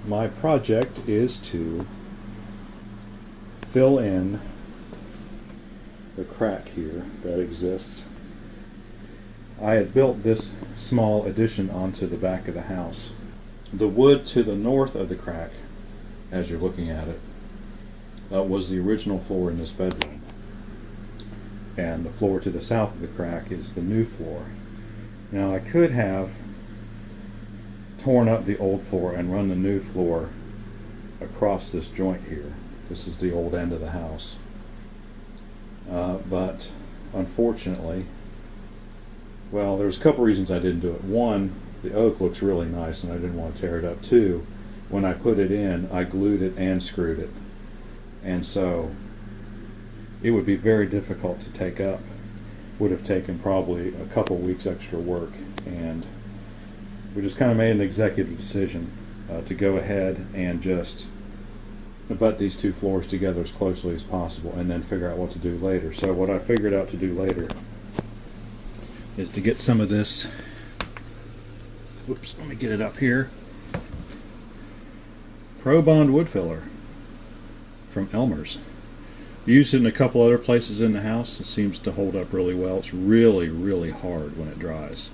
my project is to fill in the crack here that exists. I had built this small addition onto the back of the house. The wood to the north of the crack, as you're looking at it, was the original floor in this bedroom. And the floor to the south of the crack is the new floor. Now I could have torn up the old floor and run the new floor across this joint here. This is the old end of the house. But unfortunately, well, there's a couple reasons I didn't do it. One, the oak looks really nice and I didn't want to tear it up. Two, when I put it in, I glued it and screwed it. And so it would be very difficult to take up. Would have taken probably a couple weeks extra work, and we just kind of made an executive decision to go ahead and just butt these two floors together as closely as possible and then figure out what to do later. So what I figured out to do later is to get some of this, oops, let me get it up here, Pro Bond wood filler from Elmer's. Used it in a couple other places in the house. It seems to hold up really well. It's really, really hard when it dries,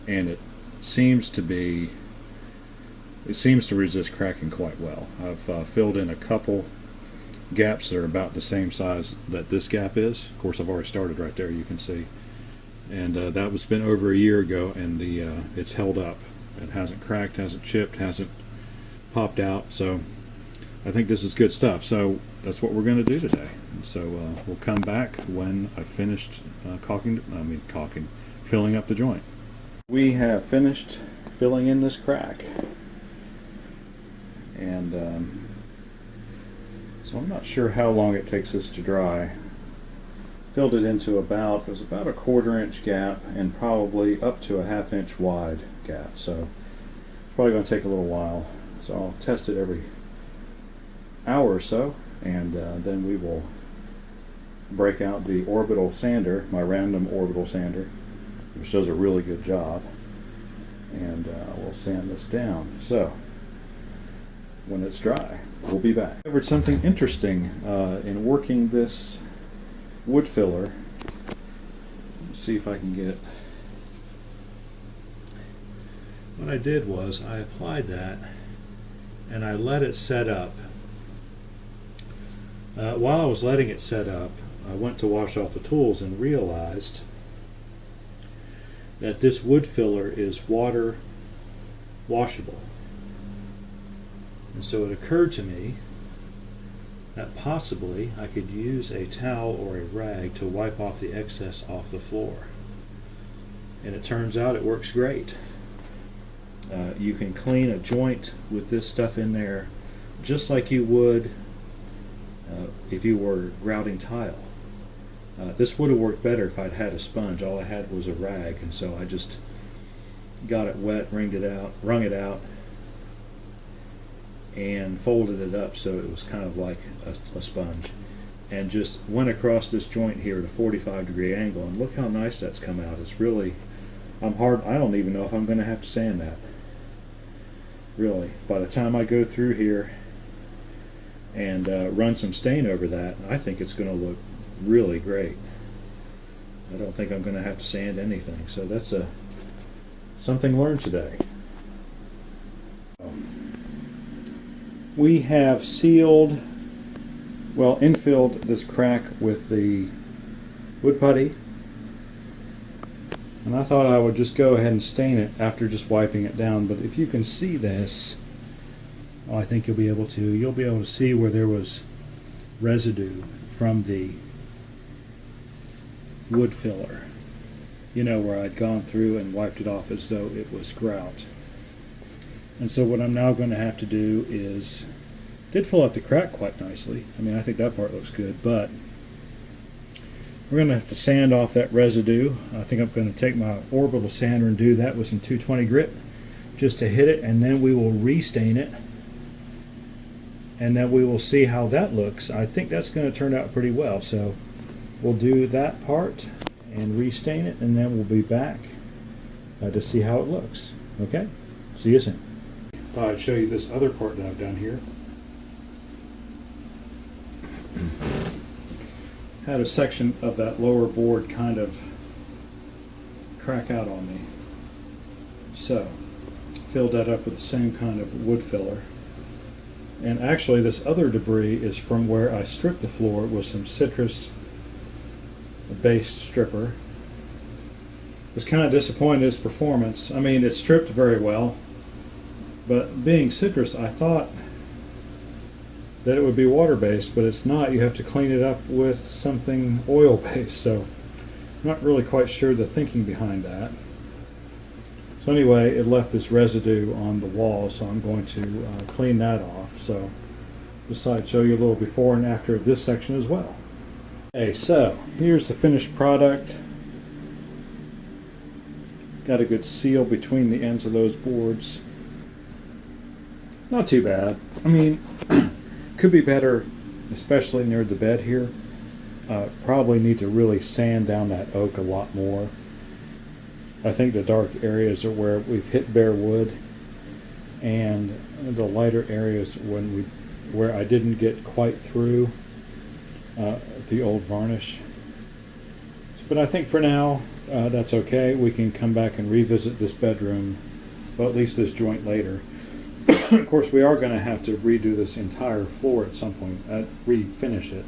and it seems to resist cracking quite well. I've filled in a couple gaps that are about the same size that this gap is. Of course, I've already started right there, you can see. And that was been over a year ago, and it's held up. It hasn't cracked, hasn't chipped, hasn't popped out. So I think this is good stuff. So that's what we're going to do today. And so we'll come back when I've finished filling up the joint. We have finished filling in this crack. And so I'm not sure how long it takes this to dry. Filled it into it was about a 1/4 inch gap and probably up to a 1/2 inch wide gap. So it's probably going to take a little while. So I'll test it every hour or so, and then we will break out the orbital sander, my random orbital sander, which does a really good job, and we'll sand this down. So when it's dry, we'll be back. I covered something interesting in working this wood filler. Let's see if I can get. What I did was I applied that and I let it set up. While I was letting it set up, I went to wash off the tools and realized that this wood filler is water washable. And so it occurred to me that possibly I could use a towel or a rag to wipe off the excess off the floor. And it turns out it works great. You can clean a joint with this stuff in there just like you would if you were grouting tile. This would have worked better if I'd had a sponge. All I had was a rag, and so I just got it wet, wrung it out, and folded it up so it was kind of like a sponge, and just went across this joint here at a 45-degree angle, and look how nice that's come out. It's really, I don't even know if I'm going to have to sand that. Really, by the time I go through here and run some stain over that, I think it's going to look really great. I don't think I'm going to have to sand anything. So that's something learned today. We have infilled this crack with the wood putty, and I thought I would just go ahead and stain it after just wiping it down. But if you can see this, I think you'll be able to see where there was residue from the wood filler, where I'd gone through and wiped it off as though it was grout. And so what I'm now going to have to do is, did fill up the crack quite nicely. I mean, I think that part looks good, but we're going to have to sand off that residue. I think I'm going to take my orbital sander and do that with some 220 grit just to hit it, and then we will restain it, and then we will see how that looks. I think that's going to turn out pretty well. So we'll do that part and restain it, and then we'll be back to see how it looks. Okay? See you soon. thought I'd show you this other part that I've done here. Had a section of that lower board kind of crack out on me. So, filled that up with the same kind of wood filler. And actually this other debris is from where I stripped the floor with some citrus-based stripper. Was kind of disappointed in its performance. I mean, it stripped very well, but being citrus, I thought that it would be water-based, but it's not. You have to clean it up with something oil-based, so I'm not really quite sure the thinking behind that. So anyway, it left this residue on the wall, so I'm going to clean that off. So decided to show you a little before and after of this section as well. Okay, so here's the finished product. Got a good seal between the ends of those boards. Not too bad. I mean, could be better, especially near the bed here. Probably need to really sand down that oak a lot more. I think the dark areas are where we've hit bare wood, and the lighter areas where I didn't get quite through the old varnish. But I think for now that's okay. We can come back and revisit this bedroom, well, at least this joint later. Of course, we are going to have to redo this entire floor at some point, refinish it.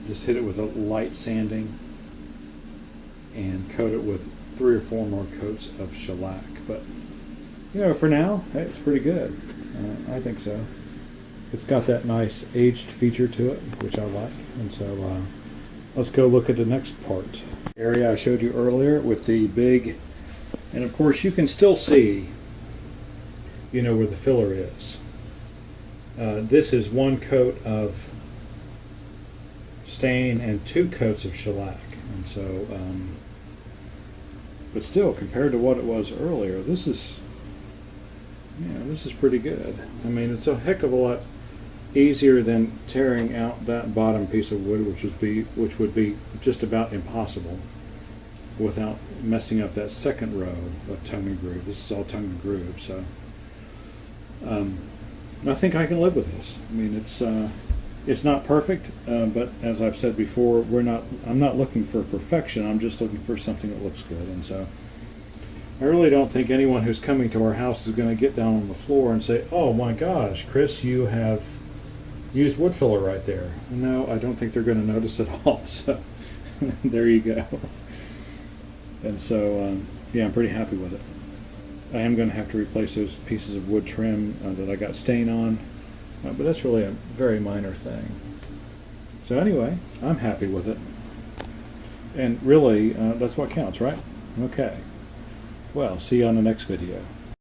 Just hit it with a light sanding and coat it with 3 or 4 more coats of shellac. But you know, for now, hey, it's pretty good. I think so. It's got that nice aged feature to it, which I like. And so let's go look at the next part. Area I showed you earlier with the big, and of course you can still see, you know, where the filler is. This is 1 coat of stain and 2 coats of shellac. And so, but still, compared to what it was earlier, this is, yeah, this is pretty good. I mean, it's a heck of a lot easier than tearing out that bottom piece of wood, which would be just about impossible without messing up that second row of tongue and groove. This is all tongue and groove, so I think I can live with this. I mean, it's not perfect, but as I've said before, I'm not looking for perfection. I'm just looking for something that looks good. And so I really don't think anyone who's coming to our house is going to get down on the floor and say, "Oh my gosh, Chris, you have used wood filler right there." No, I don't think they're going to notice at all. So there you go. And so yeah, I'm pretty happy with it. I am going to have to replace those pieces of wood trim that I got stain on. But that's really a very minor thing. So anyway, I'm happy with it. And really, that's what counts, right? Okay. Well, see you on the next video.